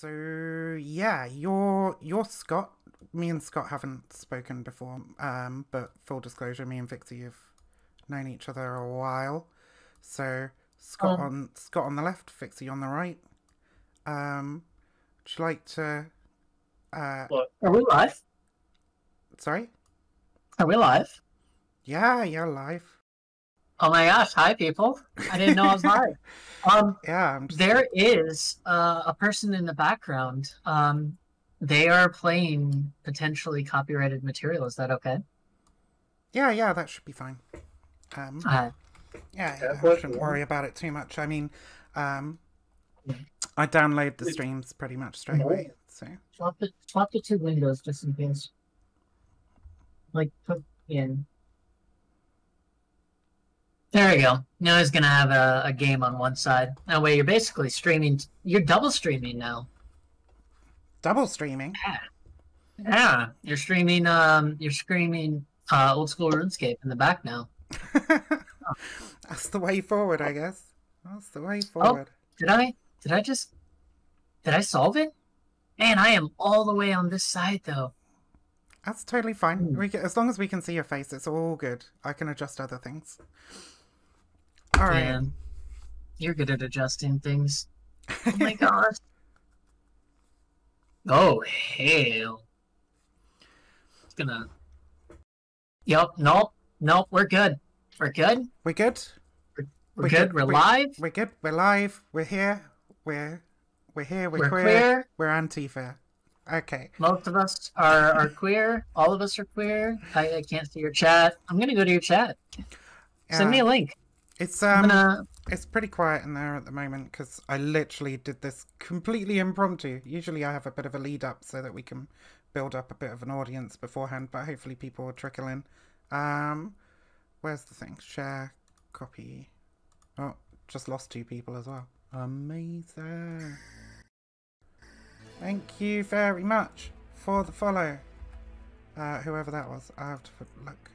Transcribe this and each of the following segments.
So yeah, you're Scott. Me and Scott haven't spoken before, but full disclosure, me and Vixie have known each other a while. So Um, Scott on the left, Vixie on the right. Would you like to? Uh, Look, are we live? sorry. Are we live? Yeah, you're live. Oh my gosh, hi people. I didn't know I was live. Um, Yeah, I'm just. there is a person in the background. They are playing potentially copyrighted material. Is that okay? Yeah, that should be fine. Um, Uh, yeah, I shouldn't worry about it too much. I mean, um, I download the streams pretty much straight away. So swap the two windows just in case. Like put in. There we go. Now he's gonna have a game on one side. That way you're basically streaming. You're double streaming now. double streaming. Yeah, you're streaming. You're streaming old school RuneScape in the back now. That's the way forward, I guess. That's the way Oh, forward. did I? Did I solve it? Man, I am all the way on this side though. That's totally fine. As long as we can see your face, it's all good. I can adjust other things. All right. Man, you're good at adjusting things. Oh my gosh. Oh hell. It's gonna. Yep. Nope. We're good. We're good. We're good. We're good. We're live. We're good. We're live. We're here. We're here. We're queer. We're anti-fair. Okay. Most of us are queer. All of us are queer. I can't see your chat. I'm gonna go to your chat. Send me a link. It's gonna... it's pretty quiet in there at the moment because I literally did this completely impromptu. Usually I have a bit of a lead up so that we can build up a bit of an audience beforehand, but hopefully people will trickle in. Where's the thing? Share, copy. Oh, just lost 2 people as well. Amazing. Thank you very much for the follow. Whoever that was, I have to look.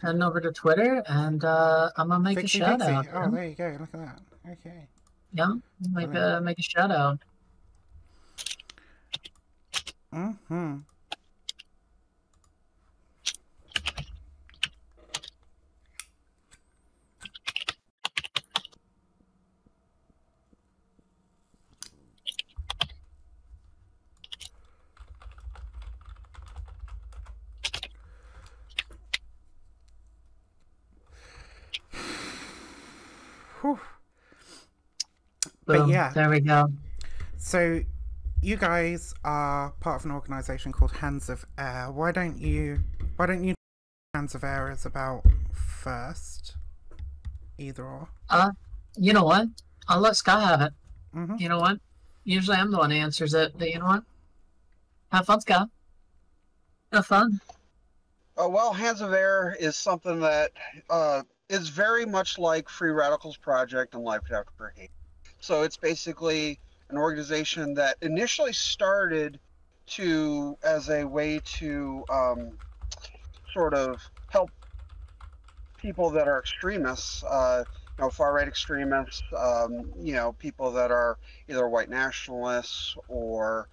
Head over to Twitter and I'm gonna make a shout out. Oh, there you go. Look at that. Okay. Yeah, make a shout out. Mm-hmm. Boom, but yeah, there we go. So you guys are part of an organization called Hands of Eir. Why don't you Hands of Eir is about first? Either or. You know what? I'll let Scott have it. You know what? Usually I'm the one who answers it, but you know what? Have fun, Scott. Have fun. Well, Hands of Eir is something that is very much like Free Radicals Project and Life After Hate. So it's basically an organization that initially started as a way to sort of help people that are extremists, far-right extremists, people that are either white nationalists or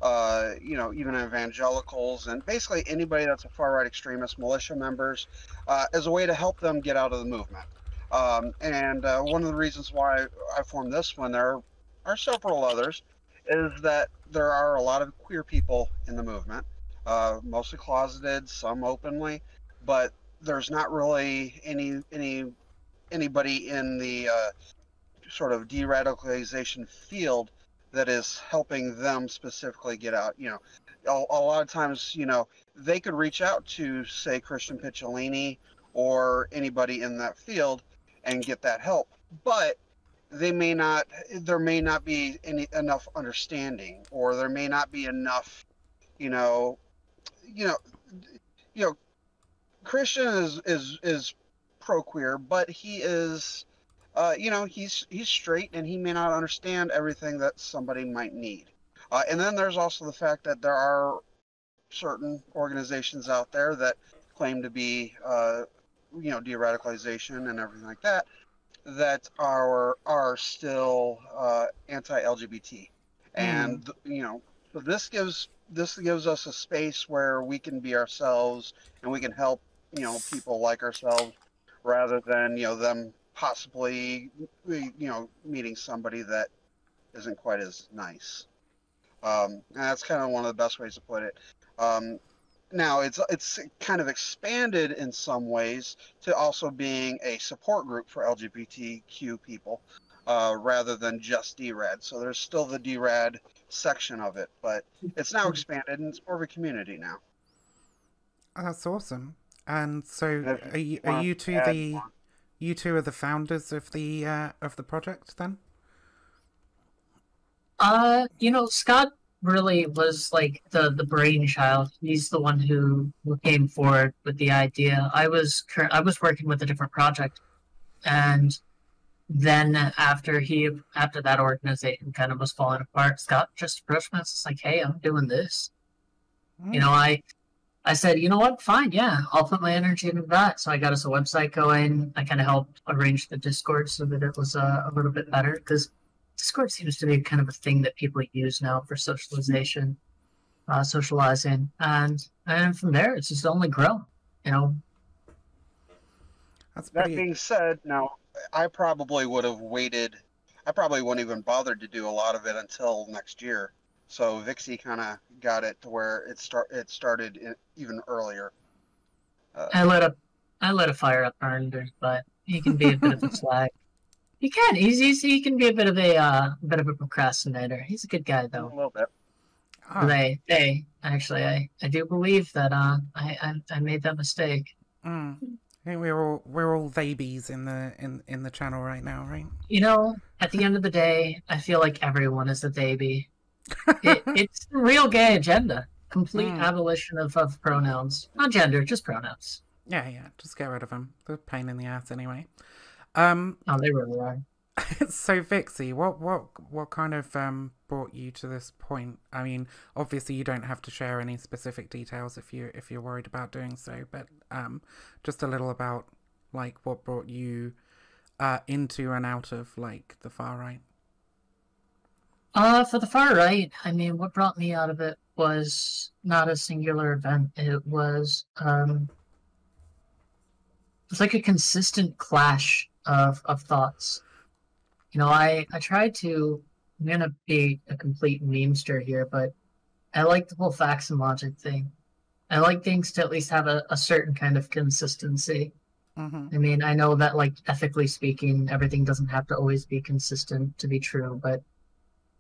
even evangelicals, and basically anybody that's a far-right extremist, militia members, as a way to help them get out of the movement. And one of the reasons why I formed this one, there are several others, is that there are a lot of queer people in the movement, mostly closeted, some openly, but there's not really anybody in the sort of de-radicalization field that is helping them specifically get out. A lot of times, they could reach out to, say, Christian Picciolini or anybody in that field and get that help, but there may not be enough understanding, or there may not be enough, Christian is pro-queer, but he is, he's straight, and he may not understand everything that somebody might need. And then there's also the fact that there are certain organizations out there that claim to be, de-radicalization and everything like that, that are still anti-LGBT. And so this gives us a space where we can be ourselves and we can help people like ourselves rather than them possibly meeting somebody that isn't quite as nice. And that's kind of one of the best ways to put it. Now it's kind of expanded in some ways to also being a support group for LGBTQ people, rather than just DRAD. So there's still the DRAD section of it, but it's now expanded and it's more of a community now. Oh, that's awesome. And so, are you two are the founders of the project then? Scott really was like the brainchild. He's the one who came forward with the idea. I was working with a different project, and then after that organization kind of was falling apart, Scott just approached me and was like, "Hey, I'm doing this." I said, you know what? Fine, yeah, I'll put my energy into that. So I got us a website going. I kind of helped arrange the Discord so that it was a little bit better, because Discord seems to be kind of a thing that people use now for socialization, socializing, and from there it's just only grown. That being said, now I probably would have waited. I probably wouldn't even bothered to do a lot of it until next year. So Vixie kind of got it to where it started even earlier. I let a fire up Ernest, but he can be a bit of a slag. He can. He can be a bit of a procrastinator. He's a good guy though. A little bit. Oh. Actually, I do believe that I made that mistake. I think we're all babies in the channel right now, right? At the end of the day, I feel like everyone is a baby. It's the real gay agenda. Complete abolition of pronouns. Not gender, just pronouns. Yeah, just get rid of them. They're a pain in the ass anyway. Oh, they really are. So Vixie, what kind of brought you to this point? I mean, obviously you don't have to share any specific details if you're worried about doing so, but just a little about like what brought you into and out of like the far right. For the far right, I mean, what brought me out of it was not a singular event. It was like a consistent clash of thoughts. I tried to. I'm gonna be a complete memester here, but I like the whole facts and logic thing. I like things to at least have a certain kind of consistency. Mm-hmm. I mean, I know that, like, ethically speaking, everything doesn't have to always be consistent to be true, but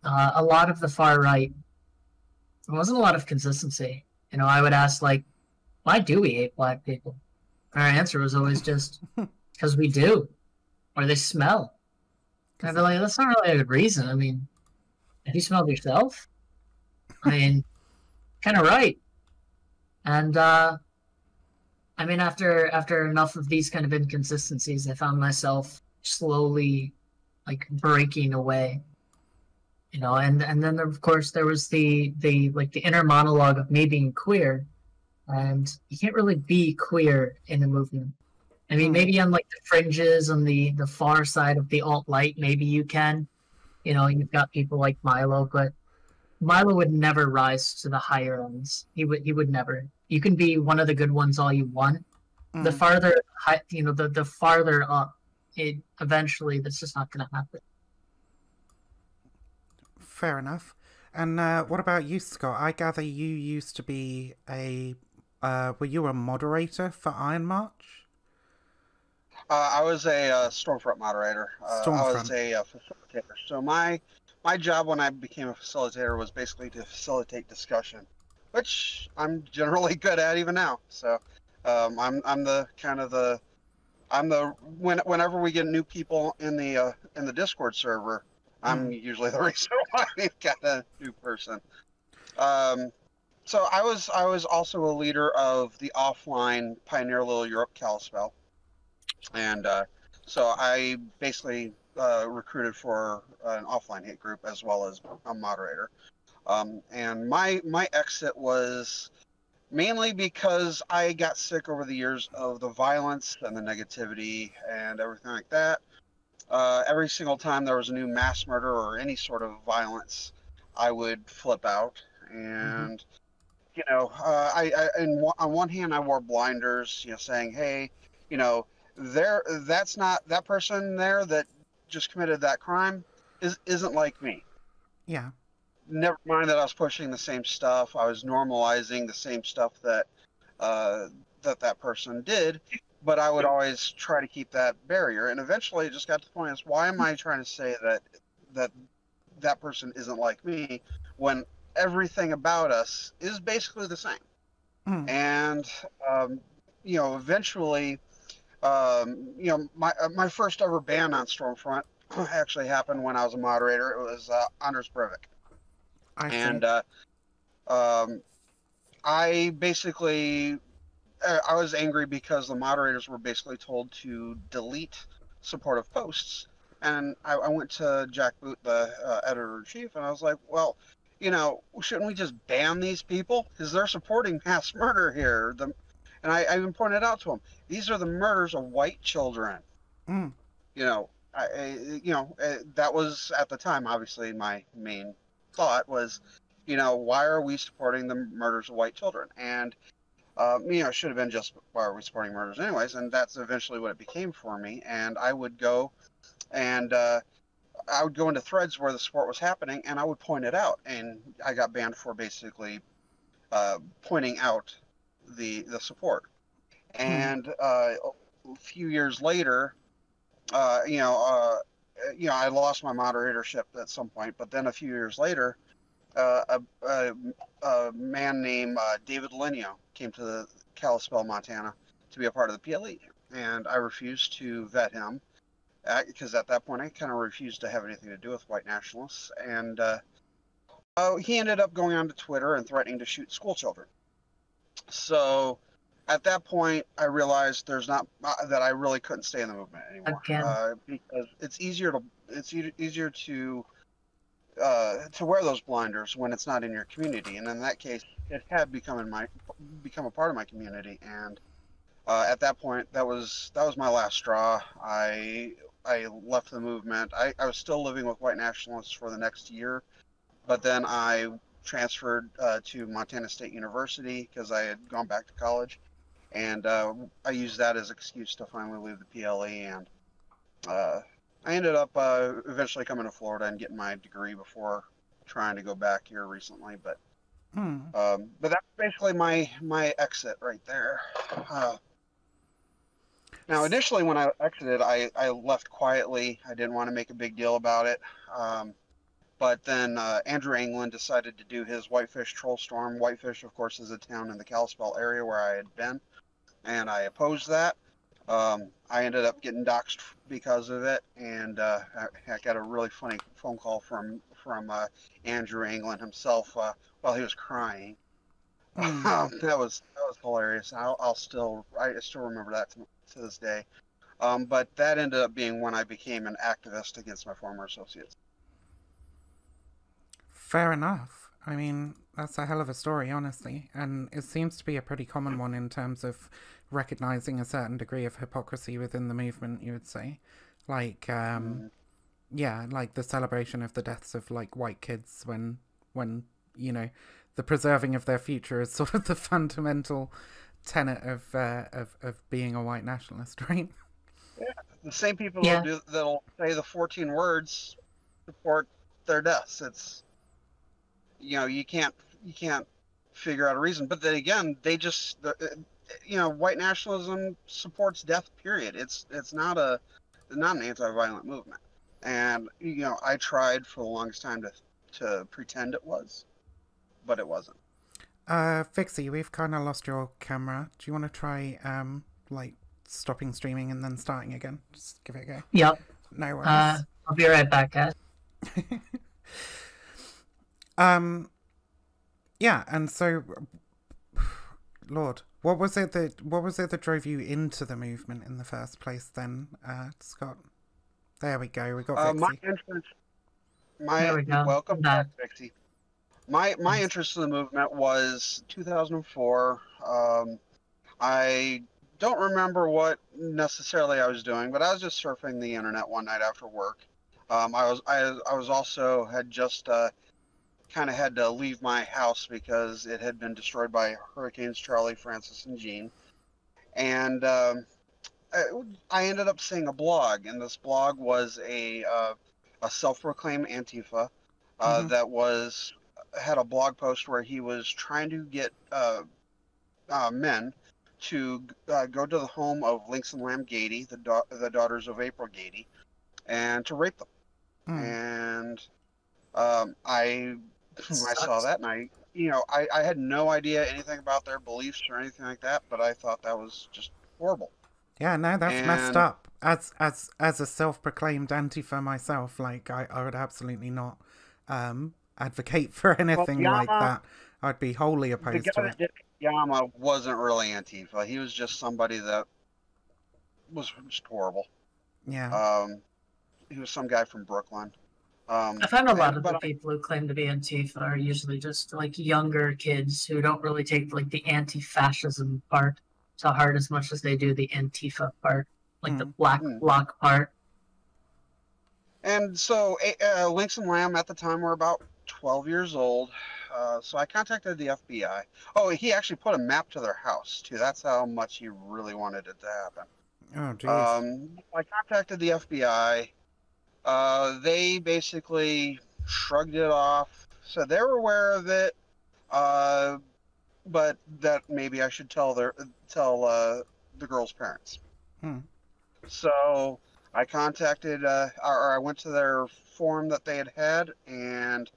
a lot of the far right, there wasn't a lot of consistency. I would ask, like, why do we hate black people? Our answer was always just, because we do, or they smell. And I'd be like, that's not really a good reason. I mean, have you smelled yourself? I mean, kind of right. And, I mean, after enough of these kind of inconsistencies, I found myself slowly, like, breaking away. And then of course there was the inner monologue of me being queer, and you can't really be queer in a movement. I mean, maybe on like the fringes, on the far side of the alt-right, maybe you can. You've got people like Milo, but Milo would never rise to the higher ends. He would never. You can be one of the good ones all you want. The farther, the farther up, it eventually that's just not going to happen. Fair enough. And what about you, Scott? I gather you used to be were you a moderator for Iron March? I was a Stormfront moderator. I was a facilitator. So my job when I became a facilitator was basically to facilitate discussion, which I'm generally good at even now. So whenever we get new people in the Discord server, I'm usually the reason why we've got a new person. So I was also a leader of the offline Pioneer Little Europe Kalispell, and so I basically recruited for an offline hit group as well as a moderator. And my exit was mainly because I got sick over the years of the violence and the negativity and everything like that. Every single time there was a new mass murder or any sort of violence, I would flip out. Mm-hmm. And on one hand, I wore blinders, saying, hey, you know, that's not that person there that just committed that crime isn't like me. Yeah. Never mind that I was pushing the same stuff. I was normalizing the same stuff that uh, that person did, but I would always try to keep that barrier. And eventually, it just got to the point: is why am I trying to say that that person isn't like me when everything about us is basically the same? Mm. And eventually, my first ever ban on Stormfront actually happened when I was a moderator. It was Anders Breivik, I see. and um, I basically I was angry because the moderators were basically told to delete supportive posts, and I went to Jack Boot, the editor in chief, and I was like, well, shouldn't we just ban these people because they're supporting mass murder here? And I even pointed out to him, these are the murders of white children. Mm. You know, that was at the time obviously my main thought was, why are we supporting the murders of white children? And it should have been just why are we supporting murders anyways? And that's eventually what it became for me. And I would go and I would go into threads where the support was happening, and I would point it out. And I got banned for basically pointing out the support. Mm. And a few years later, I lost my moderatorship at some point. But then a few years later, a man named David Lineo came to the Kalispell, Montana, to be a part of the PLE, and I refused to vet him because at that point I kind of refused to have anything to do with white nationalists. And he ended up going onto Twitter and threatening to shoot school children. So at that point, I realized there's not that I really couldn't stay in the movement anymore because it's easier to wear those blinders when it's not in your community, and in that case, it had become a part of my community. And at that point, that was my last straw. I left the movement. I was still living with white nationalists for the next year, but then I transferred to Montana State University because I had gone back to college, and I used that as an excuse to finally leave the PLE. And I ended up eventually coming to Florida and getting my degree before trying to go back here recently. But Mm. that's basically my exit right there. Now, initially when I exited, I left quietly. I didn't want to make a big deal about it. But then Andrew England decided to do his Whitefish Troll Storm. Whitefish, of course, is a town in the Kalispell area where I had been, and I opposed that. I ended up getting doxxed because of it, and I got a really funny phone call from Andrew England himself while he was crying. Mm. That was hilarious. I still remember that to this day. But that ended up being when I became an activist against my former associates. Fair enough. I mean, that's a hell of a story, honestly. And it seems to be a pretty common one in terms of recognizing a certain degree of hypocrisy within the movement, you would say. Like, yeah, like the celebration of the deaths of, like, white kids when the preserving of their future is sort of the fundamental tenet of being a white nationalist, right? Yeah, the same people that'll say the 14 words support their deaths. It's you can't figure out a reason. But then again, they just white nationalism supports death. Period. It's not an anti-violent movement. And I tried for the longest time to pretend it was, but it wasn't. Vixie, we've kind of lost your camera. Do you want to try like stopping streaming and then starting again? Just give it a go. Yep. No worries. I'll be right back, guys. Yeah, and so, Lord, what was it that drove you into the movement in the first place? Then, Scott. There we go. We got Vixie. My interest. There we go. Welcome back, Vixie. My interest in the movement was 2004. I don't remember what necessarily I was doing, but I was just surfing the internet one night after work. I was also had just kind of had to leave my house because it had been destroyed by Hurricanes Charlie, Francis, and Jean. And I ended up seeing a blog, and this blog was a self-proclaimed Antifa that had a blog post where he was trying to get men to go to the home of Lynx and Lamb Gady, the daughters of April Gady, and to rape them. And I saw that, and I had no idea anything about their beliefs or anything like that, but I thought that was just horrible. Yeah, no, that's messed up. As a self-proclaimed Antifa myself, like I would absolutely not advocate for anything like that. I'd be wholly opposed to it. Yama wasn't really Antifa. He was just somebody that was just horrible. Yeah. He was some guy from Brooklyn. I find a lot of the people who claim to be Antifa are usually just like younger kids who don't really take like the anti-fascism part to heart as much as they do the Antifa part, like the black bloc part. And so Lynx and Lamb at the time were about 12 years old. So I contacted the FBI. Oh, he actually put a map to their house, too. That's how much he really wanted it to happen. Oh, jeez. I contacted the FBI. They basically shrugged it off, said they were aware of it, but that maybe I should tell the girl's parents. So I contacted, or I went to their forum that they had, and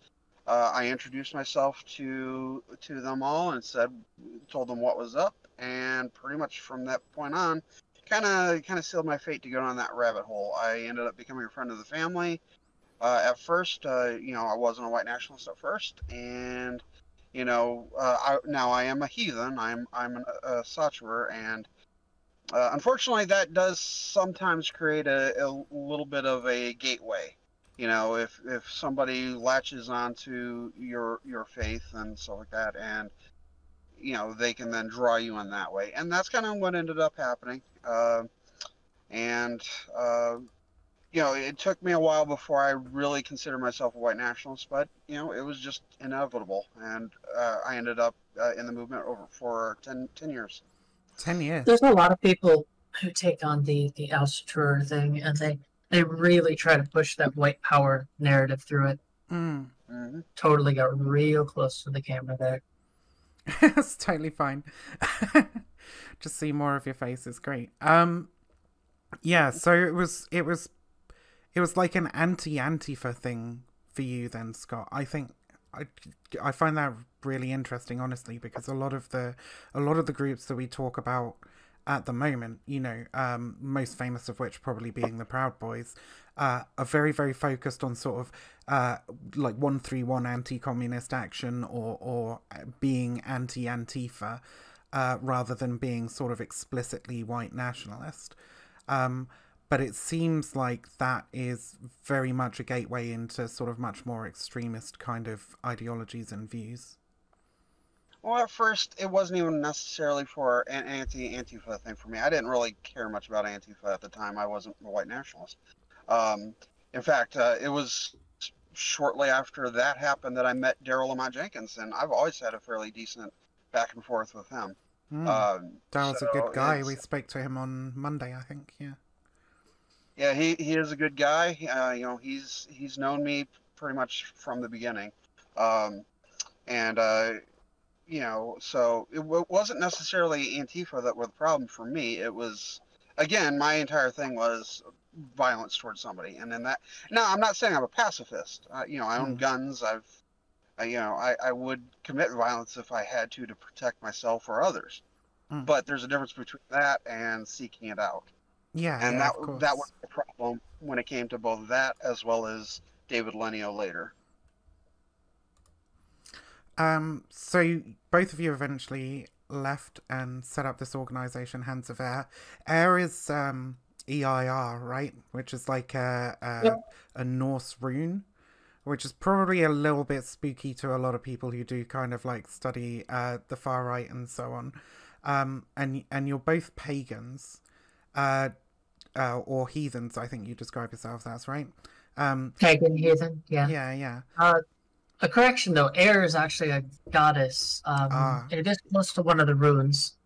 I introduced myself to them all and told them what was up, and pretty much from that point on, kind of sealed my fate to go down that rabbit hole. I ended up becoming a friend of the family. At first, I wasn't a white nationalist at first, and now I am a heathen. I'm a Sachewer, and unfortunately, that does sometimes create a little bit of a gateway. If somebody latches onto your faith and stuff like that, and they can then draw you in that way, and that's kind of what ended up happening. It took me a while before I really considered myself a white nationalist, but it was just inevitable, and I ended up in the movement for 10 years. 10 years. There's a lot of people who take on the Austritter thing, and they really try to push that white power narrative through it. Totally got real close to the camera there. It's totally fine. Just see more of your face is great. Yeah, so it was like an anti-Antifa thing for you then, Scott. I think I find that really interesting, honestly, because a lot of the groups that we talk about at the moment, most famous of which probably being the Proud Boys, are very, very focused on sort of like 131 anti-communist action or being anti-Antifa rather than being sort of explicitly white nationalist. But it seems like that is very much a gateway into sort of much more extremist kind of ideologies and views. Well, at first, it wasn't even necessarily for an anti-Antifa thing for me. I didn't really care much about Antifa at the time. I wasn't a white nationalist. In fact, it was shortly after that happened that I met Daryl Lamont Jenkins, and I've always had a fairly decent back and forth with him. Daryl's a good guy. We spoke to him on Monday, I think. Yeah. Yeah, he is a good guy. He's known me pretty much from the beginning, so it wasn't necessarily Antifa that were the problem for me. It was, again, my entire thing was violence towards somebody, and then that. Now, I'm not saying I'm a pacifist. I own guns. I would commit violence if I had to protect myself or others. But there's a difference between that and seeking it out. Yeah, and that was the problem when it came to both that as well as David Lenio later. So both of you eventually left and set up this organization, Hands of Eir. Eir is EIR, right? Which is like a Norse rune, which is probably a little bit spooky to a lot of people who do kind of like study the far right and so on. And you're both pagans, or heathens, I think you describe yourselves as, right? Pagan heathen, yeah. Yeah. A correction though, Eir is actually a goddess. Ah, It is close to one of the runes.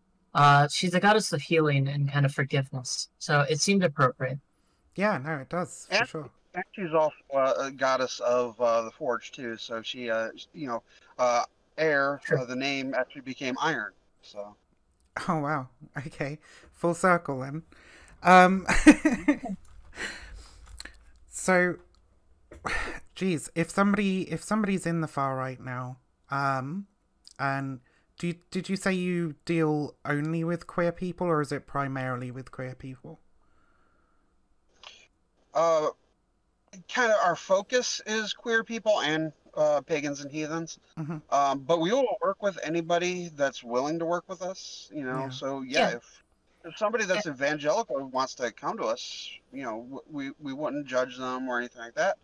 She's a goddess of healing and kind of forgiveness, so it seemed appropriate. yeah, no, it does, for And, sure. and she's also a goddess of the forge too. So she, Air, Sure. the name actually became Iron. So. Oh, wow. Okay. Full circle then. Um, so, geez, if somebody's in the far right now, and did you say you deal only with queer people, or is it primarily with queer people? Kind of our focus is queer people and pagans and heathens. Mm-hmm. But we will work with anybody that's willing to work with us. Yeah. So yeah, Yeah. if somebody that's evangelical wants to come to us, we wouldn't judge them or anything like that.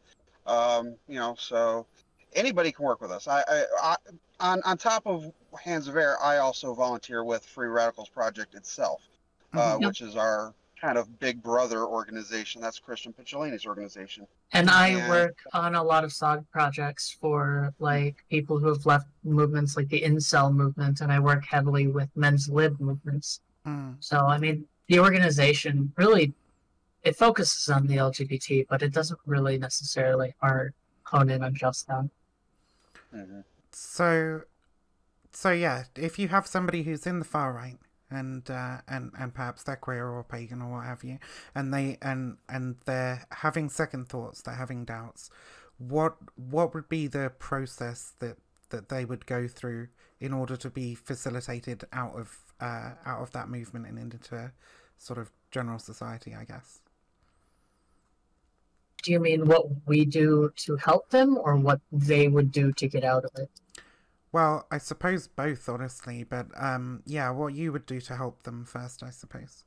So anybody can work with us. I on top of Hands of Eir, I also volunteer with Free Radicals Project itself, Mm-hmm. Yep. which is our kind of big brother organization. That's Christian Picciolini's organization. And I And work on a lot of side projects for like people who have left movements like the incel movement, and I work heavily with men's lib movements. Mm. So I mean, the organization really it focuses on the LGBT, but it doesn't really necessarily hone in on just that. mhm. So, yeah, if you have somebody who's in the far right and perhaps they're queer or pagan or what have you, and they're having second thoughts, they're having doubts, what would be the process that they would go through in order to be facilitated out of that movement and into sort of general society, I guess? Do you mean what we do to help them, or what they would do to get out of it? Well, I suppose both, honestly, but yeah, what you would do to help them first, I suppose.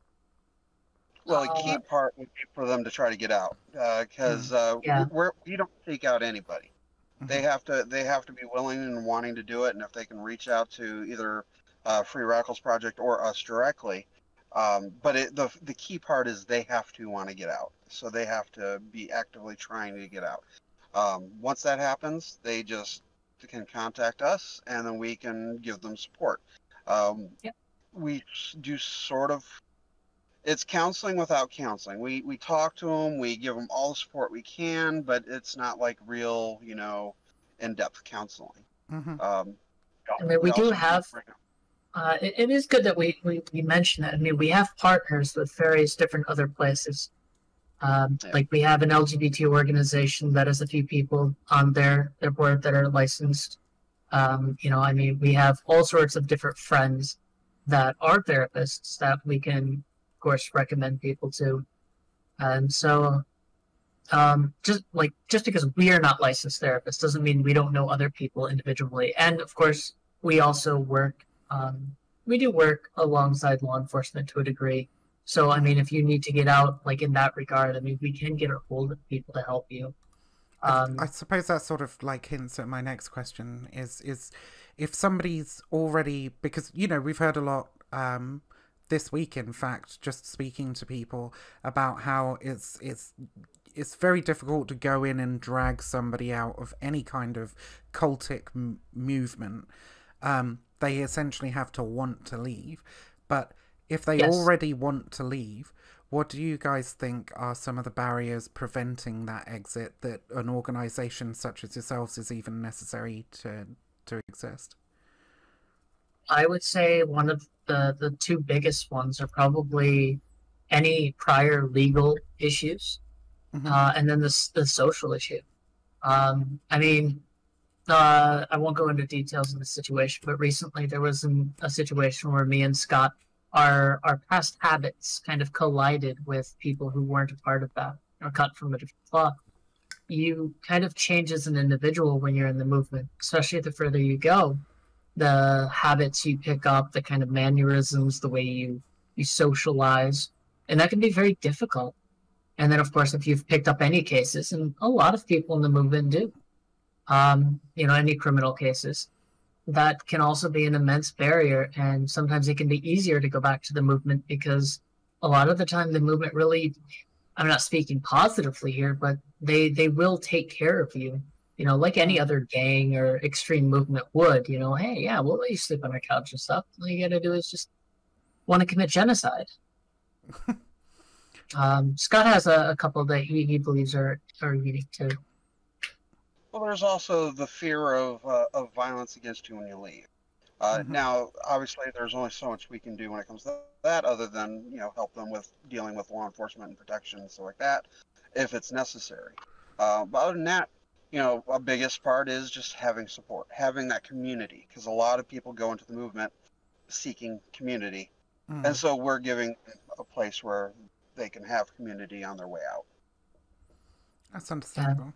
Well, a key part would be for them to try to get out, because Yeah. we don't seek out anybody. They have to be willing and wanting to do it, and if they can reach out to either Free Radicals Project or us directly. But the key part is they have to want to get out, so they have to be actively trying to get out. Once that happens, they just can contact us, and then we can give them support. Yep. We do sort of. It's counseling without counseling. We talk to them, we give them all the support we can, but it's not like real, in-depth counseling. Mm-hmm. I mean, we do also have. It is good that we mention that. I mean, we have partners with various different other places. Like we have an LGBT organization that has a few people on their board that are licensed. I mean, we have all sorts of different friends that are therapists that we can, of course, recommend people to. And so, just because we are not licensed therapists doesn't mean we don't know other people individually. And of course, we also work. We do work alongside law enforcement to a degree. So, I mean, if you need to get out, like in that regard, I mean, we can get a hold of people to help you. I suppose that sort of like hints at my next question is if somebody's already, because, we've heard a lot this week, in fact, just speaking to people about how it's very difficult to go in and drag somebody out of any kind of cultic movement. They essentially have to want to leave. But if they already want to leave, what do you guys think are some of the barriers preventing that exit, that an organisation such as yourselves is even necessary to exist? I would say one of the two biggest ones are probably any prior legal issues, and then the social issue. I mean, I won't go into details of the situation, but recently there was a situation where me and Scott, our past habits kind of collided with people who weren't a part of that, or cut from a different cloth. You kind of change as an individual when you're in the movement, especially the further you go. The habits you pick up, the kind of mannerisms, the way you socialize, and that can be very difficult. And then, of course, if you've picked up any cases, and a lot of people in the movement do, any criminal cases, that can also be an immense barrier. And sometimes it can be easier to go back to the movement because a lot of the time the movement really, I'm not speaking positively here, but they will take care of you you know, like any other gang or extreme movement would, you know, hey, yeah, we'll let you sleep on our couch and stuff. All you gotta do is just want to commit genocide. Scott has a couple that he believes are unique too. Well, there's also the fear of violence against you when you leave. Now, obviously, there's only so much we can do when it comes to that, other than, you know, help them with dealing with law enforcement and protection and stuff like that, if it's necessary. But other than that, you know, a biggest part is just having support, having that community, because a lot of people go into the movement seeking community, and so we're giving a place where they can have community on their way out. That's understandable.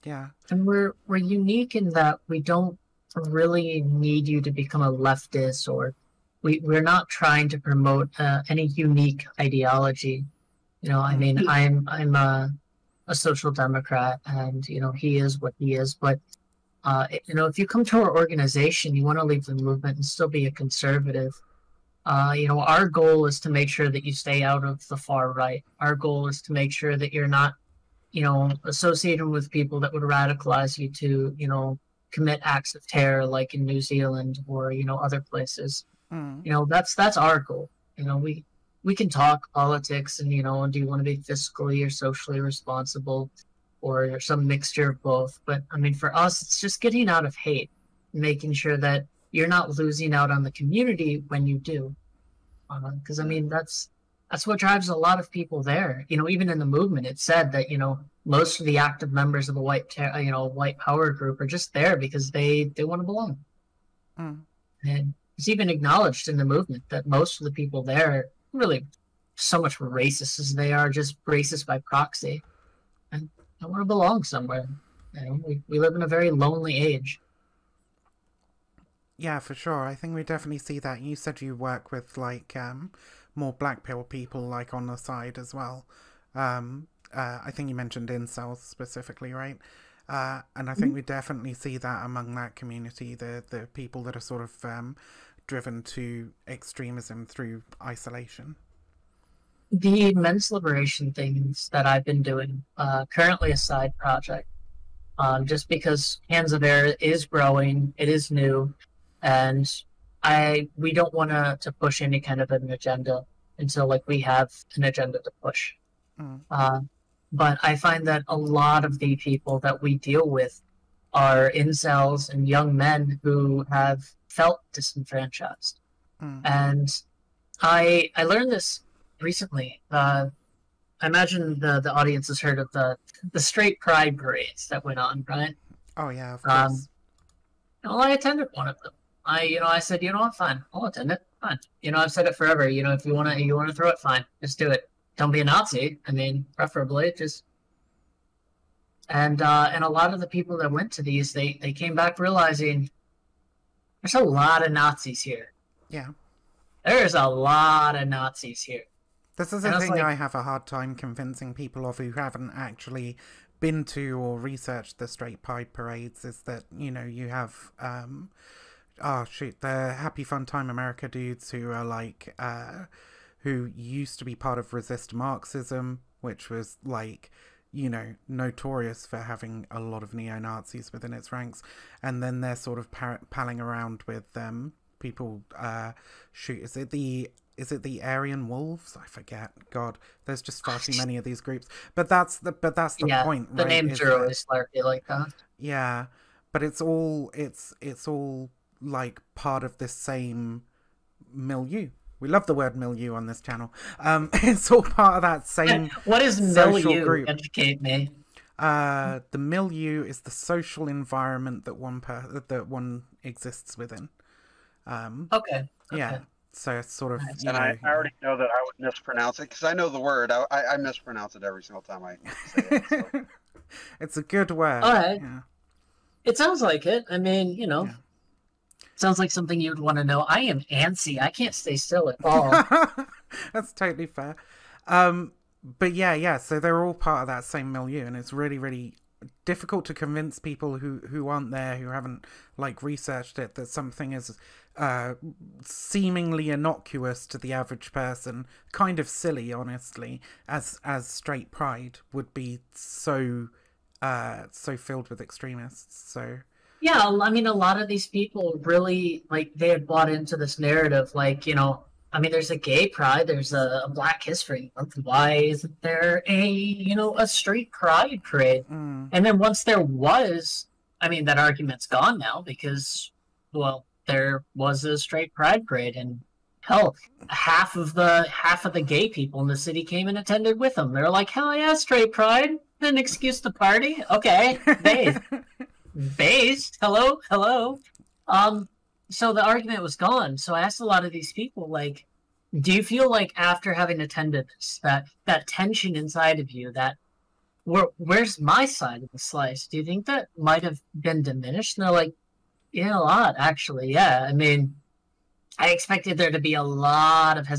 Yeah. And we're unique in that we don't really need you to become a leftist, or we're not trying to promote any unique ideology. You know, I mean, I'm a social democrat, and you know, he is what he is. But you know, if you come to our organization, you want to leave the movement and still be a conservative. You know, our goal is to make sure that you stay out of the far right. Our goal is to make sure that you're not, you know, associated with people that would radicalize you to, you know, commit acts of terror, like in New Zealand or, you know, other places. You know, that's our goal. You know, we can talk politics and, you know, do you want to be fiscally or socially responsible or some mixture of both? But I mean, for us, it's just getting out of hate, making sure that you're not losing out on the community when you do. Because I mean, that's what drives a lot of people there. You know, even in the movement, it said that, you know, most of the active members of the white power group are just there because they want to belong. And it's even acknowledged in the movement that most of the people there are really so much racist as they are just racist by proxy. And I want to belong somewhere. You know, we live in a very lonely age. Yeah, for sure. I think we definitely see that. You said you work with like more black pill people like on the side as well. I think you mentioned incels specifically, right? And I think we definitely see that among that community, the people that are sort of driven to extremism through isolation. The men's liberation things that I've been doing, currently a side project, just because Hands of Eir is growing, it is new, and we don't want to push any kind of an agenda until like we have an agenda to push. But I find that a lot of the people that we deal with are incels and young men who have felt disenfranchised. And I learned this recently. I imagine the audience has heard of the straight pride parades that went on, right? Oh yeah, of course. Well, I attended one of them. I said, you know what, fine, I'll attend it. Fine. You know, I've said it forever. You know, if you wanna throw it, fine, just do it. Don't be a Nazi. I mean, preferably just. And a lot of the people that went to these, they came back realizing there's a lot of Nazis here. Yeah. There's a lot of Nazis here. This is a thing I have a hard time convincing people of who haven't actually been to or researched the straight pride parades, is that, you know, you have the Happy Fun Time America dudes who are like who used to be part of Resist Marxism, which was like, you know, notorious for having a lot of neo-Nazis within its ranks, and then they're sort of palling around with people is it the Aryan Wolves? I forget. God, there's just far too many of these groups. But that's the point, right? The names are always slightly like that. Yeah, but it's all like part of this same milieu. We love the word milieu on this channel. It's all part of that same what is social milieu? Educate me. The milieu is the social environment that one exists within. Okay. Yeah. So it's sort of, and I already know that I would mispronounce it because I know the word. I mispronounce it every single time I say it. So. It's a good word. All right. Yeah. It sounds like it. I mean, you know. Yeah. Sounds like something you'd want to know. I am antsy. I can't stay still at all. That's totally fair. But yeah. So they're all part of that same milieu, and it's really, really difficult to convince people who aren't there, who haven't like researched it, that something is seemingly innocuous to the average person, kind of silly, honestly, as straight pride would be so so filled with extremists. So Yeah, I mean, a lot of these people really, like, they had bought into this narrative, like, you know, I mean, there's a gay pride, there's a Black History Month. Why isn't there a, you know, a straight pride parade? And then once there was, I mean, that argument's gone now because, well, there was a straight pride parade, and hell, half of the gay people in the city came and attended with them. They're like, hell yeah, straight pride, an excuse to party. Okay, based. Hello. So the argument was gone. So I asked a lot of these people, like, do you feel like after having attended this, that tension inside of you, that where's my side of the slice? Do you think that might have been diminished? And they're like, yeah, a lot, actually. Yeah. I mean, I expected there to be a lot of a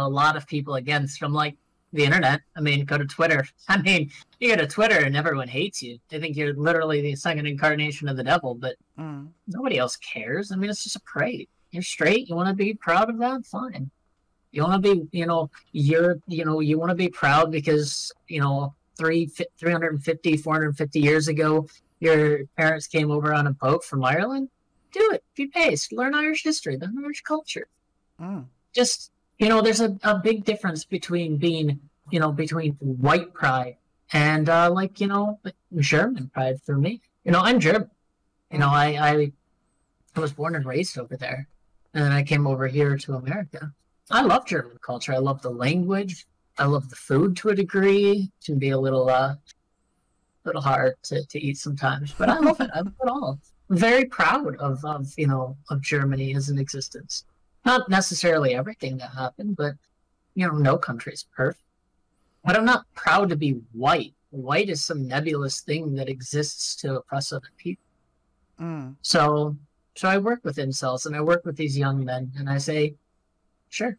lot of people against. I'm like, the internet. I mean, go to Twitter. I mean, you go to Twitter and everyone hates you. They think you're literally the second incarnation of the devil, but nobody else cares. I mean, it's just a parade. You're straight. You want to be proud of that? Fine. You want to be, you want to be proud because, 350, 450 years ago, your parents came over on a boat from Ireland. Do it. Be based. Learn Irish history, learn Irish culture. Just, there's a big difference between being, between white pride and, German pride for me. I'm German. I was born and raised over there. And then I came over here to America. I love German culture. I love the language. I love the food to a degree. It can be a little hard to eat sometimes, but I love it. I love it all. I'm very proud of Germany as an existence. Not necessarily everything that happened, but no country's perfect. But I'm not proud to be white. White is some nebulous thing that exists to oppress other people. So I work with incels and I work with these young men and I say, sure,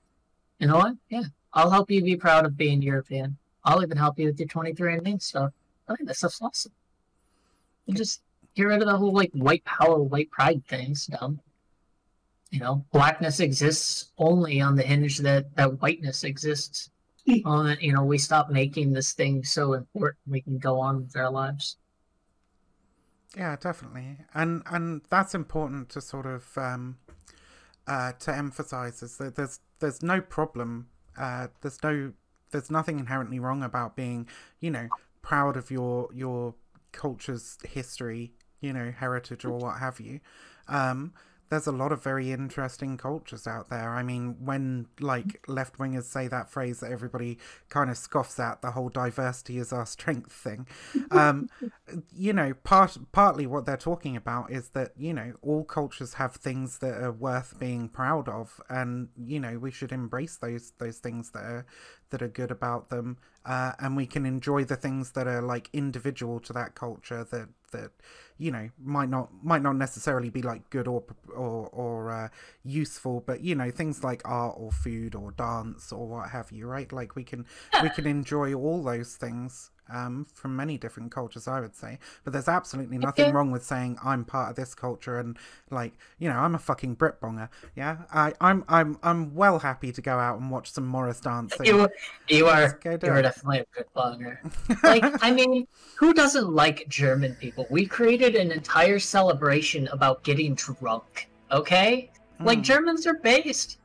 you know what? Yeah, I'll help you be proud of being European. I'll even help you with your 23andMe stuff. I think that stuff's awesome. And just get rid of the whole white power, white pride thing. It's dumb. Blackness exists only on the hinge that whiteness exists. On we stop making this thing so important. We can go on with our lives. Yeah, definitely, and that's important to sort of to emphasize is that there's no problem. There's nothing inherently wrong about being proud of your culture's history, heritage or what have you. There's a lot of very interesting cultures out there. I mean, when left-wingers say that phrase that everybody kind of scoffs at, the whole diversity is our strength thing, partly what they're talking about is that, all cultures have things that are worth being proud of, and, we should embrace those things that are good about them, and we can enjoy the things that are individual to that culture that might not necessarily be good or useful, but things like art or food or dance or what have you, right? We can enjoy all those things from many different cultures, I would say. But there's absolutely nothing wrong with saying I'm part of this culture and I'm a fucking Brit bonger. Yeah, I'm well happy to go out and watch some Morris dancing. You are definitely a Brit bonger. I mean, who doesn't like German people? We created an entire celebration about getting drunk. Okay, Germans are based.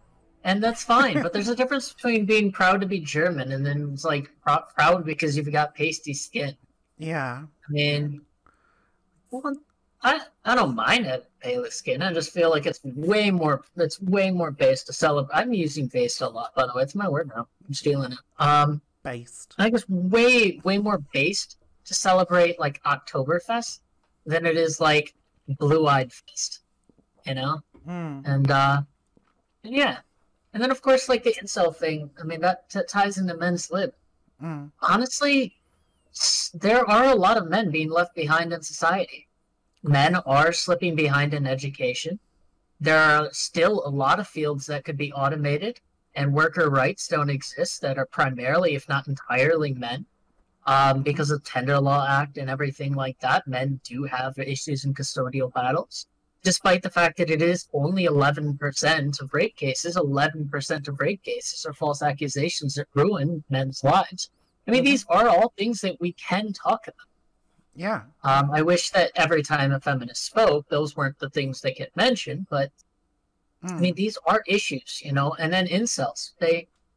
And that's fine, but there's a difference between being proud to be German and then it's proud because you've got pasty skin. Yeah. I mean, well, I don't mind that pale skin. I just feel like it's way more based to celebrate. I'm using based a lot, by the way. It's my word now. I'm stealing it. Based. I think it's way more based to celebrate Oktoberfest than it is Blue-Eyed Fest. And yeah. And then, of course, the incel thing, I mean, that ties into men's lib. Honestly, there are a lot of men being left behind in society. Men are slipping behind in education. There are still a lot of fields that could be automated, and worker rights don't exist that are primarily, if not entirely, men. Because of Tender Law Act and everything like that, men do have issues in custodial battles. Despite the fact that it is only 11% of rape cases, 11% of rape cases are false accusations that ruin men's lives. I mean, these are all things that we can talk about. Yeah. I wish that every time a feminist spoke, those weren't the things that get mentioned, but I mean, these are issues, you know. And then incels,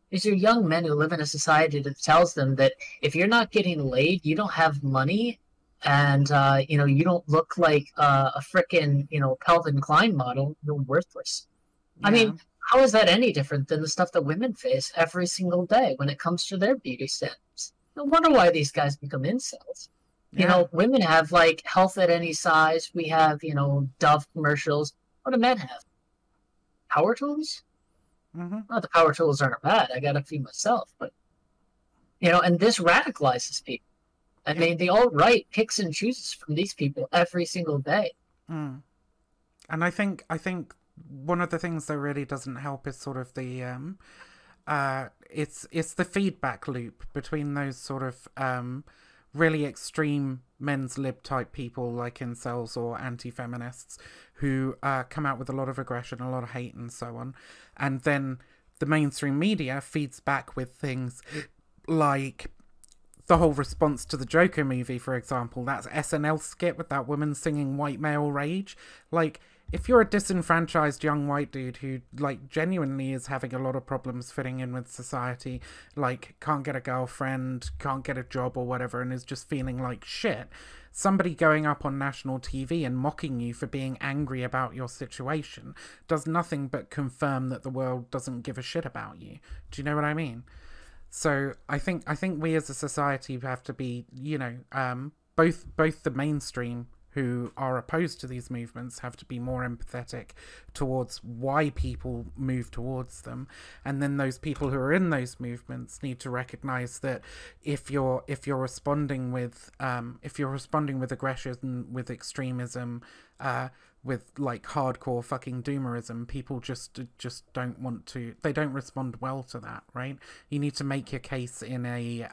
these are young men who live in a society that tells them that if you're not getting laid, you don't have money, and you know, you don't look like a frickin', you know, Calvin Klein model. You're worthless. I mean, how is that any different than the stuff that women face every single day when it comes to their beauty standards? No wonder why these guys become incels. You know, women have like health at any size. We have, you know, Dove commercials. What do men have? Power tools? Well, the power tools aren't bad. I got a few myself, but you know, and this radicalizes people. I mean, the alt-right picks and chooses from these people every single day. And I think one of the things that really doesn't help is sort of the it's the feedback loop between those sort of really extreme men's lib type people like incels or anti-feminists who come out with a lot of aggression, a lot of hate and so on, and then the mainstream media feeds back with things like the whole response to the Joker movie, for example, that SNL skit with that woman singing White Male Rage. Like, if you're a disenfranchised young white dude who, like, genuinely is having a lot of problems fitting in with society, like, can't get a girlfriend, can't get a job or whatever, and is just feeling like shit, somebody going up on national TV and mocking you for being angry about your situation does nothing but confirm that the world doesn't give a shit about you. Do you know what I mean? So I think we as a society have to be, you know, both the mainstream who are opposed to these movements have to be more empathetic towards why people move towards them, and then those people who are in those movements need to recognize that if you're responding with aggression, with extremism, with like hardcore fucking doomerism, people just don't want to, they don't respond well to that, right? You need to make your case in a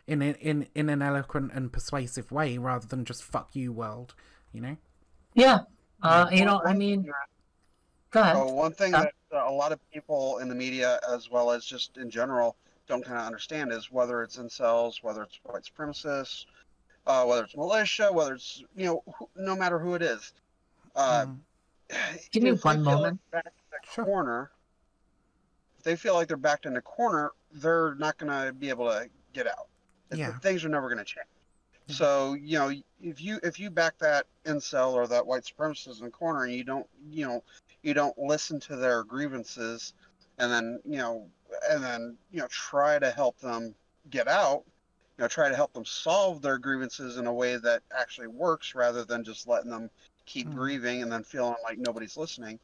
in an eloquent and persuasive way rather than just fuck you world, you know? Yeah. You know, I mean, go ahead. One thing that a lot of people in the media, as well as just in general, don't kind of understand is whether it's incels, whether it's white supremacists, whether it's militia, whether it's, you know, no matter who it is. Give me one moment. Like corner, if they feel like they're backed in a corner, they're not going to be able to get out. Things are never going to change. So, you know, if you back that incel or that white supremacist in the corner and you don't listen to their grievances and then try to help them get out, you know, try to help them solve their grievances in a way that actually works rather than just letting them keep grieving and then feeling like nobody's listening,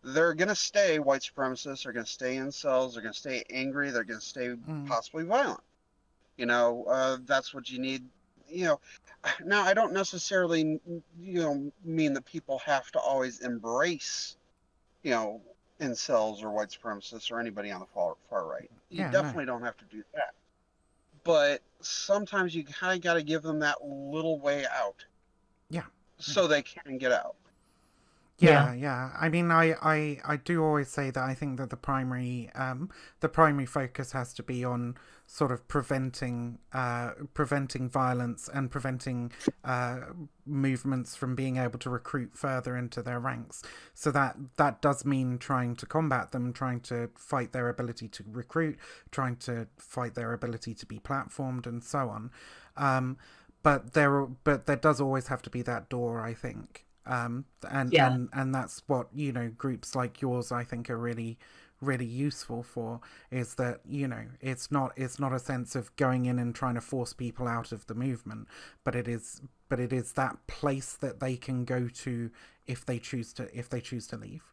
they're going to stay white supremacists, they're going to stay incels, they're going to stay angry, they're going to stay possibly violent. You know, that's what you need. You know, now I don't necessarily, you know, mean that people have to always embrace, you know, incels or white supremacists or anybody on the far right. You definitely don't have to do that. But sometimes you kind of got to give them that little way out. Yeah. So they can get out. Yeah. I mean, I do always say that I think that the primary focus has to be on sort of preventing violence and preventing movements from being able to recruit further into their ranks. So that does mean trying to combat them, trying to fight their ability to recruit, trying to fight their ability to be platformed, and so on. But there does always have to be that door, I think. And that's what, you know, groups like yours I think are really useful for, is that, you know, it's not a sense of going in and trying to force people out of the movement, but it is that place that they can go to if they choose to leave.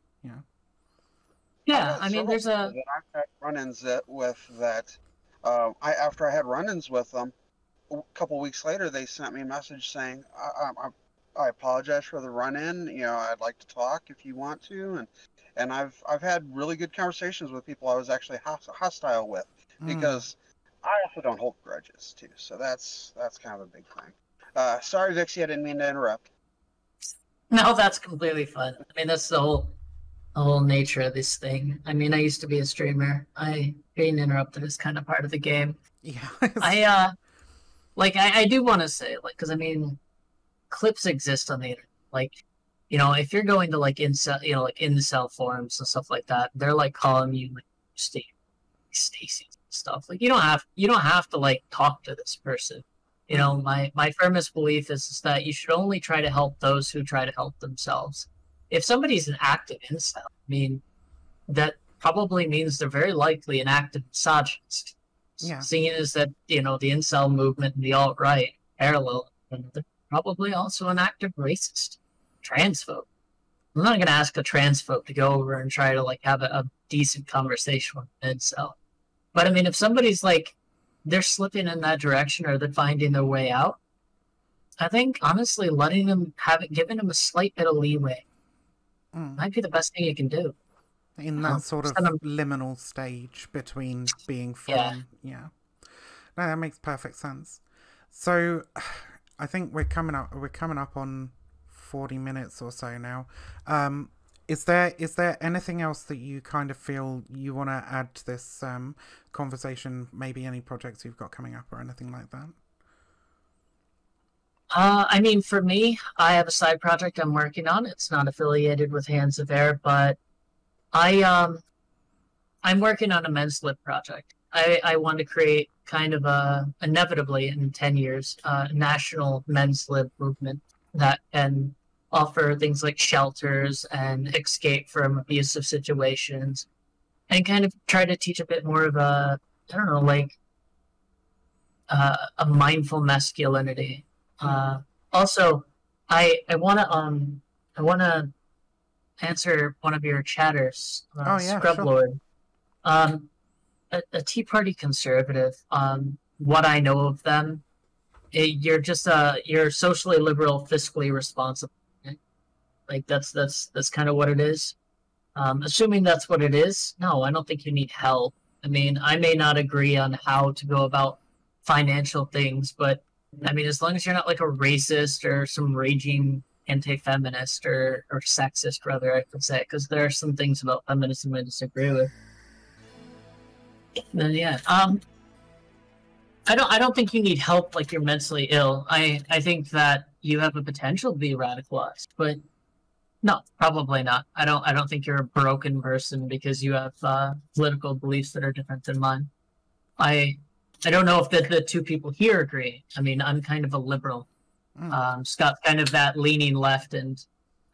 I mean, there's I've had run-ins with that. After I had run-ins with them, a couple weeks later they sent me a message saying, I apologize for the run-in. You know, I'd like to talk if you want to, and I've had really good conversations with people I was actually hostile with, because I also don't hold grudges too. So that's kind of a big thing. Sorry, Vixie, I didn't mean to interrupt. No, that's completely fun. I mean, that's the whole nature of this thing. I mean, I used to be a streamer. Being interrupted is kind of part of the game. Yeah. like I do want to say, like, because I mean, clips exist on the internet. Like, you know, if you're going to like incel, you know, like incel forums and stuff like that, they're like calling you like Stacy and stuff. Like, you don't have to like talk to this person. You know, my firmest belief is that you should only try to help those who try to help themselves. If somebody's an active incel, I mean, that probably means they're very likely an active misogynist. Yeah. Seeing as that, you know, the incel movement and the alt-right parallel, and they're probably also an active racist, transphobe. I'm not going to ask a transphobe to go over and try to like have a decent conversation with an incel. But I mean, if somebody's like, they're slipping in that direction or they're finding their way out, I think honestly letting them have it, giving them a slight bit of leeway might be the best thing you can do. In that sort of liminal stage between being fun. Yeah. No, that makes perfect sense. So I think we're coming up on 40 minutes or so now. Is there anything else that you kind of feel you want to add to this conversation? Maybe any projects you've got coming up or anything like that? I mean, for me, I have a side project I'm working on. It's not affiliated with Hands of Eir, but I'm working on a men's lib project. I want to create kind of inevitably in 10 years, a national men's lib movement that can offer things like shelters and escape from abusive situations and kind of try to teach a bit more of a, I don't know, like a mindful masculinity. Also, I want to answer one of your chatters, Scrublord. Sure. A Tea Party conservative. What I know of them, you're just you're socially liberal, fiscally responsible. Like that's kind of what it is. Assuming that's what it is, no, I don't think you need help. I mean, I may not agree on how to go about financial things, but I mean, as long as you're not like a racist or some raging anti-feminist or sexist, rather, I could say, because there are some things about feminism I disagree with. Then yeah, I don't think you need help like you're mentally ill. I think that you have a potential to be radicalized, but no, probably not. I don't think you're a broken person because you have political beliefs that are different than mine. I don't know if the two people here agree. I mean, I'm kind of a liberal. Scott's kind of that leaning left, and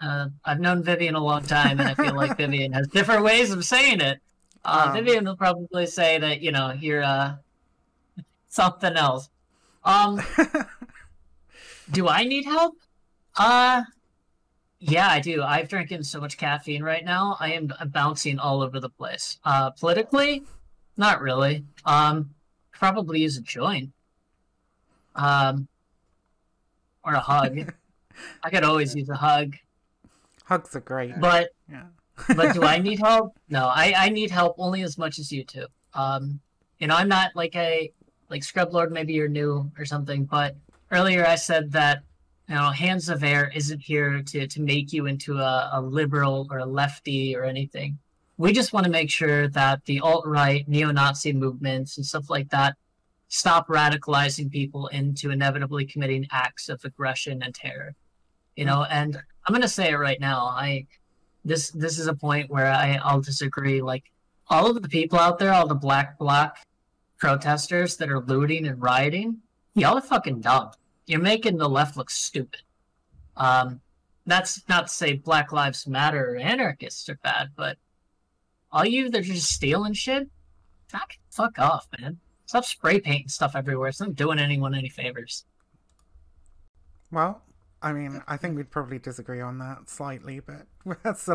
I've known Vivian a long time, and I feel like Vivian has different ways of saying it. Vivian will probably say that, you know, you're something else. Do I need help? Yeah, I do. I've drinking so much caffeine right now. I'm bouncing all over the place. Politically, not really. Probably use a joint. Or a hug. I could always use a hug. Hugs are great. But yeah. But do I need help? No, I need help only as much as you two. You know, I'm not like Scrublord, maybe you're new or something, but earlier I said that, you know, Hands of Eir isn't here to make you into a liberal or a lefty or anything. We just want to make sure that the alt-right, neo-Nazi movements and stuff like that stop radicalizing people into inevitably committing acts of aggression and terror. You know, and I'm going to say it right now. This is a point where I'll disagree. Like, all of the people out there, all the black protesters that are looting and rioting, y'all are fucking dumb. You're making the left look stupid. That's not to say Black Lives Matter or anarchists are bad, but all you that are just stealing shit, fuck off, man. Stop spray painting stuff everywhere. It's not doing anyone any favors. Well, I mean, I think we'd probably disagree on that slightly, but that's a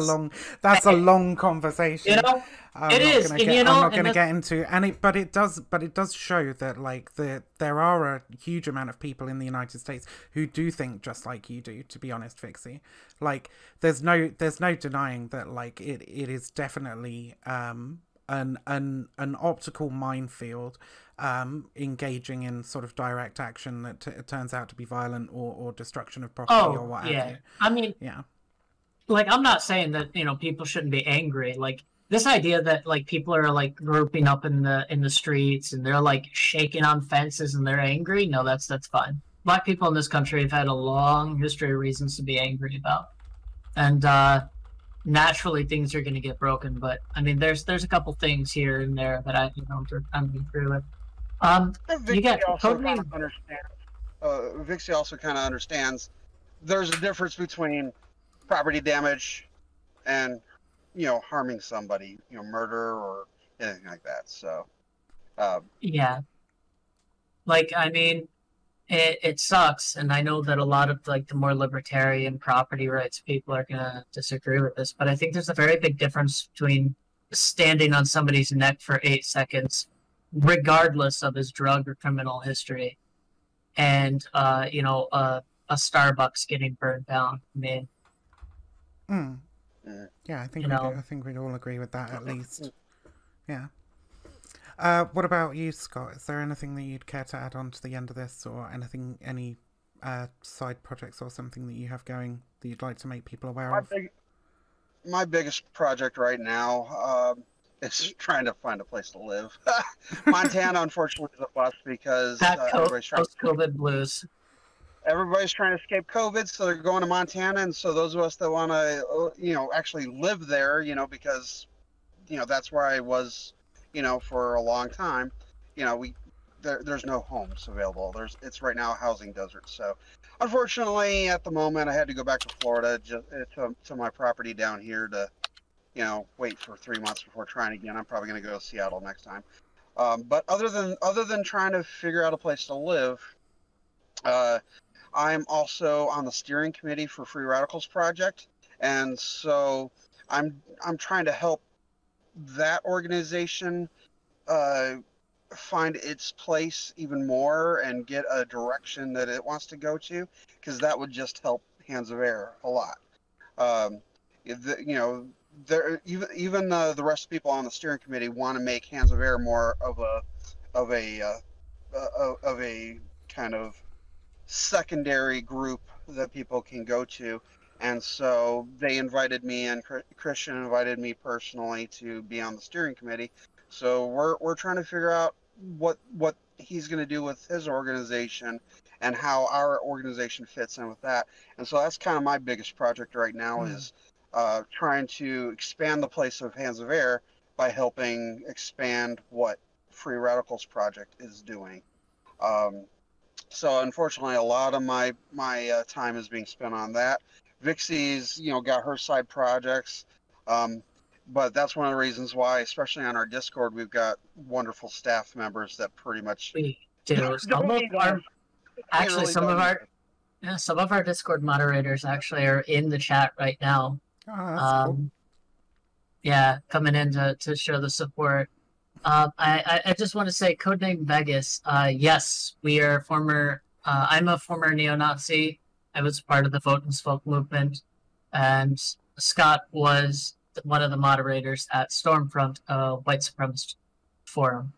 long conversation. You know, it is. I'm not going to get into, but it does show that like there are a huge amount of people in the United States who do think just like you do. To be honest, Vixie, like there's no denying that like it is definitely an optical minefield. Engaging in sort of direct action that turns out to be violent or destruction of property or what have you. I mean, yeah. Like, I'm not saying that, you know, people shouldn't be angry. Like, this idea that like people are like grouping up in the streets and they're like shaking on fences and they're angry. No, that's fine. Black people in this country have had a long history of reasons to be angry about, and naturally things are going to get broken. But I mean, there's a couple things here and there that I'm agree with. You get Vixie also kind of understands there's a difference between property damage and harming somebody, murder or anything like that. So yeah, like I mean, it sucks, and I know that a lot of like the more libertarian property rights people are gonna disagree with this, but I think there's a very big difference between standing on somebody's neck for 8 seconds, regardless of his drug or criminal history, and a Starbucks getting burned down. I mean, yeah, I think we'd all agree with that at least. Yeah. What about you, Scott? Is there anything that you'd care to add on to the end of this, or any side projects or something that you have going that you'd like to make people aware of? My biggest project right now is trying to find a place to live. Montana, unfortunately, is a bust because everybody's trying post-COVID blues. Everybody's trying to escape COVID, so they're going to Montana. And so those of us that want to, actually live there, because, that's where I was, for a long time, there's no homes available. It's right now a housing desert. So unfortunately, at the moment, I had to go back to Florida to my property down here to, wait for 3 months before trying again. I'm probably going to go to Seattle next time. But other than trying to figure out a place to live, I'm also on the steering committee for Free Radicals Project, and so I'm trying to help that organization find its place even more and get a direction that it wants to go to, because that would just help Hands of Eir a lot. Even the rest of the people on the steering committee want to make Hands of Eir more of a kind of secondary group that people can go to, and so they invited me, and Christian invited me personally to be on the steering committee. So we're trying to figure out what he's going to do with his organization and how our organization fits in with that. And so that's kind of my biggest project right now, is trying to expand the place of Hands of Eir by helping expand what Free Radicals Project is doing. So unfortunately, a lot of my time is being spent on that. Vixie's, got her side projects, but that's one of the reasons why, especially on our Discord, we've got wonderful staff members that pretty much do. Some of our Discord moderators actually are in the chat right now. Oh, that's cool. Yeah, coming in to show the support. I just want to say, Codename Vegas. Yes, we are former. I'm a former neo-Nazi. I was part of the Vote and Smoke movement, and Scott was one of the moderators at Stormfront, white supremacist forum.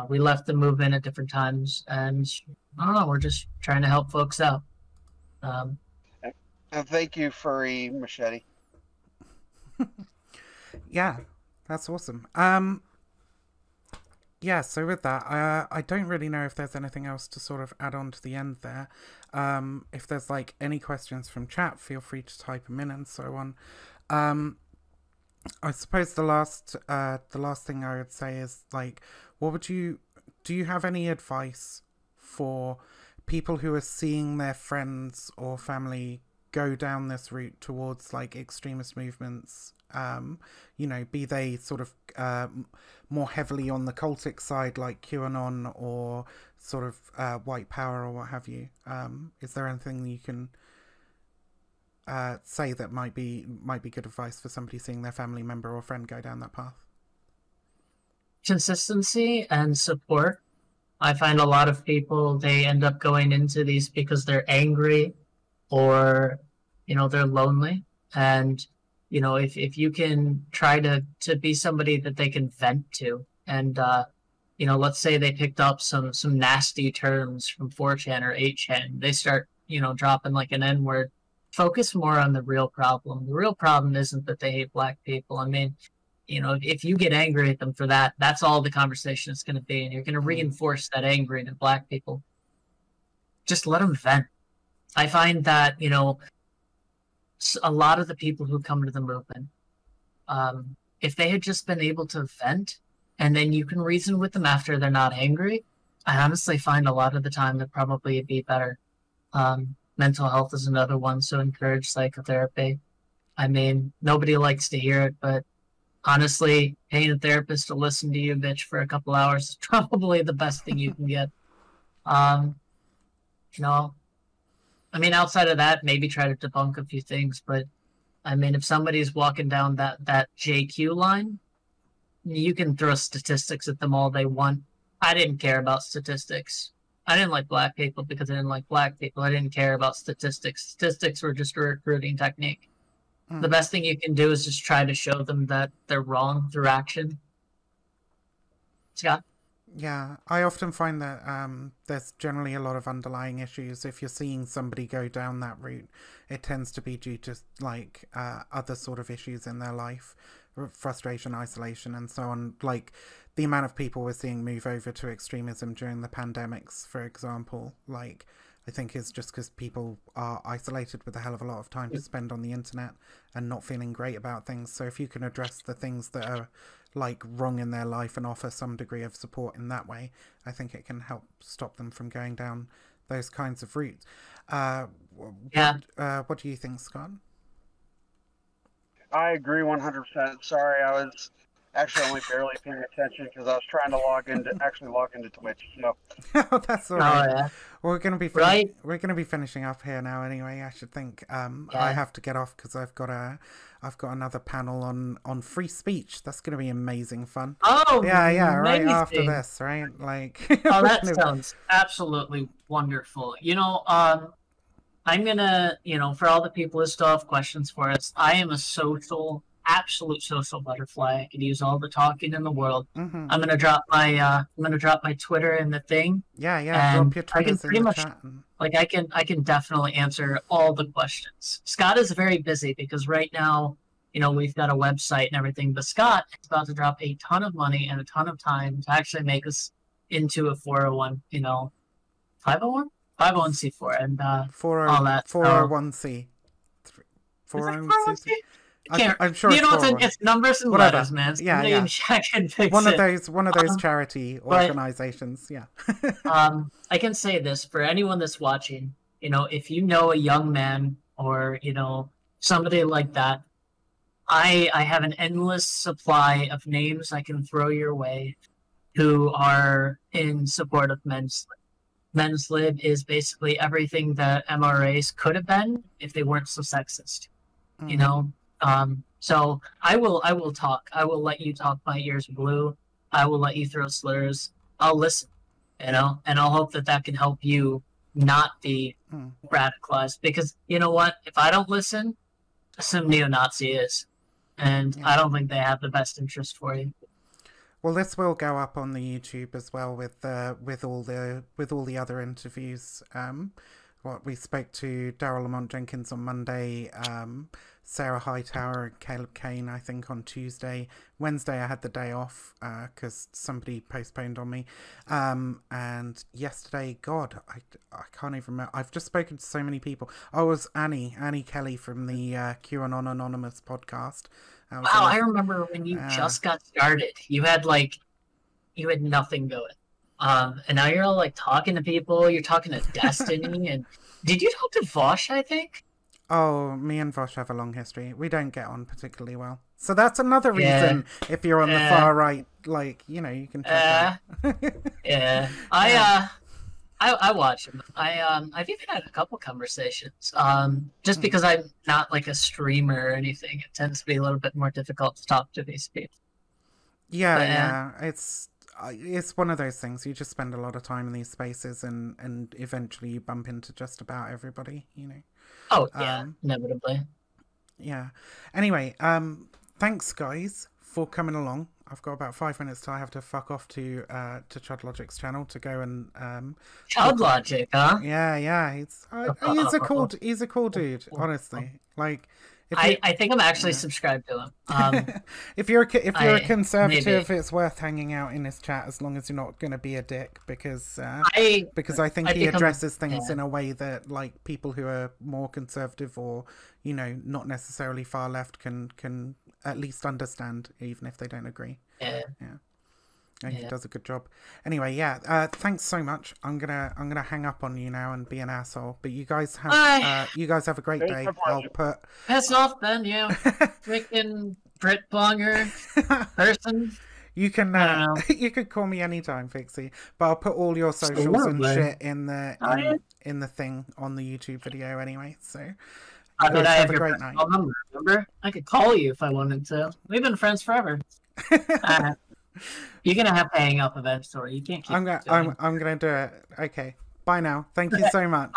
We left the movement at different times, and I don't know. We're just trying to help folks out. And thank you, Furry Machete. Yeah. That's awesome. Yeah, so with that, I don't really know if there's anything else to sort of add on to the end there. If there's like any questions from chat, feel free to type them in and so on. I suppose the last thing I would say is like, do you have any advice for people who are seeing their friends or family go down this route towards like extremist movements? Be they sort of more heavily on the cultic side like QAnon or sort of white power or what have you. Is there anything you can say that might be good advice for somebody seeing their family member or friend go down that path? Consistency and support. I find a lot of people, they end up going into these because they're angry or, they're lonely. And if you can try to be somebody that they can vent to, and let's say they picked up some nasty terms from 4chan or 8chan, they start dropping like an N-word, focus more on the real problem. The real problem isn't that they hate black people. I mean, if you get angry at them for that, that's all the conversation is going to be, and you're going to reinforce that anger at black people. Just let them vent. I find that, a lot of the people who come to the movement, if they had just been able to vent, and then you can reason with them after they're not angry, I honestly find a lot of the time that probably it'd be better. Mental health is another one, so encourage psychotherapy. I mean, nobody likes to hear it, but honestly, paying a therapist to listen to you bitch for a couple hours is probably the best thing you can get. I mean, outside of that, maybe try to debunk a few things, but I mean, if somebody's walking down that JQ line, you can throw statistics at them all they want. I didn't care about statistics. I didn't like black people because I didn't like black people. I didn't care about statistics. Statistics were just a recruiting technique. The best thing you can do is just try to show them that they're wrong through action. Scott? Yeah, I often find that there's generally a lot of underlying issues. If you're seeing somebody go down that route, it tends to be due to like other sort of issues in their life, frustration, isolation, and so on. Like the amount of people we're seeing move over to extremism during the pandemics, for example, like I think is just because people are isolated with a hell of a lot of time to spend on the internet and not feeling great about things. So if you can address the things that are like wrong in their life and offer some degree of support in that way, I think it can help stop them from going down those kinds of routes. What do you think, Scott? I agree 100%. Sorry, I was actually only barely paying attention because I was trying to log into Twitch. So. Oh, that's all right. Oh, yeah. We're gonna be we're gonna be finishing up here now anyway. I should think. I have to get off because I've got another panel on free speech. That's gonna be amazing fun. Oh, yeah, amazing. right after this, right? Like. Oh, that sounds absolutely wonderful. I'm gonna, for all the people who still have questions for us, I am a absolute social butterfly. I could use all the talking in the world. I'm gonna drop my Twitter in the thing. Yeah. Drop your Twitters in the chat. Like I can definitely answer all the questions. Scott is very busy because right now, we've got a website and everything, but Scott is about to drop a ton of money and a ton of time to actually make us into a 401, 501? 501c4 and all that. 401c. 401c. I'm sure it's numbers and letters, man. Yeah. One of those charity organizations. Yeah. I can say this for anyone that's watching. If you know a young man or somebody like that, I have an endless supply of names I can throw your way who are in support of men's lib. Men's lib is basically everything that MRAs could have been if they weren't so sexist. So I will talk. I will let you talk my ears blue. I will let you throw slurs. I'll listen, and I'll hope that can help you not be radicalized. Because you know what? If I don't listen, some neo-Nazi is, and I don't think they have the best interest for you. Well, this will go up on the YouTube as well with all the other interviews. We spoke to Daryl Lamont Jenkins on Monday, Sarah Hightower and Caleb Kane, I think, on Tuesday. Wednesday I had the day off because somebody postponed on me. And yesterday, God, I can't even remember. I've just spoken to so many people. Oh, it was Annie Kelley from the QAnon Anonymous podcast. Wow, I remember when you just got started. You had nothing going. And now you're all talking to people. You're talking to Destiny. And did you talk to Vosh, I think? Oh, me and Vosh have a long history. We don't get on particularly well. So that's another reason if you're on the far right, you can check out. Yeah. I watch him. I've even had a couple conversations. Just because I'm not a streamer or anything, it tends to be a little bit more difficult to talk to these people. Yeah. It's one of those things. You just spend a lot of time in these spaces, and eventually you bump into just about everybody. Oh yeah, inevitably. Yeah. Anyway, thanks guys for coming along. I've got about 5 minutes till I have to fuck off to Chudlogic's channel to go and Chudlogic, huh? Yeah. He's a cool dude, honestly. Like, I think I'm actually subscribed to him. if you're a conservative, maybe. it's worth hanging out in his chat as long as you're not going to be a dick, because I think he addresses things in a way that, like, people who are more conservative or, you know, not necessarily far left can at least understand, even if they don't agree. Yeah. And he does a good job. Anyway, thanks so much. I'm gonna hang up on you now and be an asshole. But you guys have a great day. I'll put piss off then, you freaking Brit bonger person. You can you could call me anytime, Vixie. But I'll put all your socials and shit in the thing on the YouTube video anyway. So I have a great night. Number, remember? I could call you if I wanted to. We've been friends forever. You're gonna have to hang up eventually. You can't keep. I'm gonna do it. Okay. Bye now. Thank you so much.